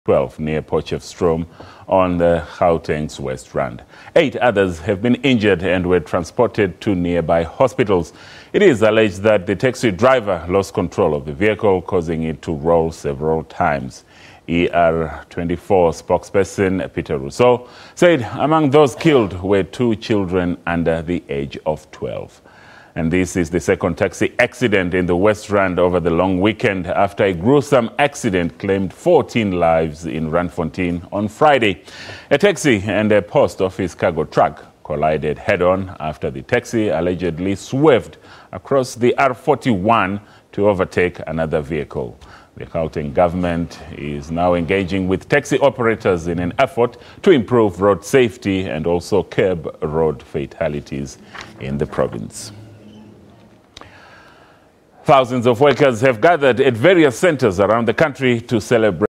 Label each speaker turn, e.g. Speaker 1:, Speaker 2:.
Speaker 1: 12 near Potchefstroom on the Gauteng's West Rand. 8 others have been injured and were transported to nearby hospitals. It is alleged that the taxi driver lost control of the vehicle, causing it to roll several times. ER24 spokesperson Peter Rousseau said among those killed were 2 children under the age of 12. And this is the second taxi accident in the West Rand over the long weekend after a gruesome accident claimed 14 lives in Randfontein on Friday. A taxi and a post office cargo truck collided head-on after the taxi allegedly swerved across the R41 to overtake another vehicle. The Gauteng government is now engaging with taxi operators in an effort to improve road safety and also curb road fatalities in the province. Thousands of workers have gathered at various centers around the country to celebrate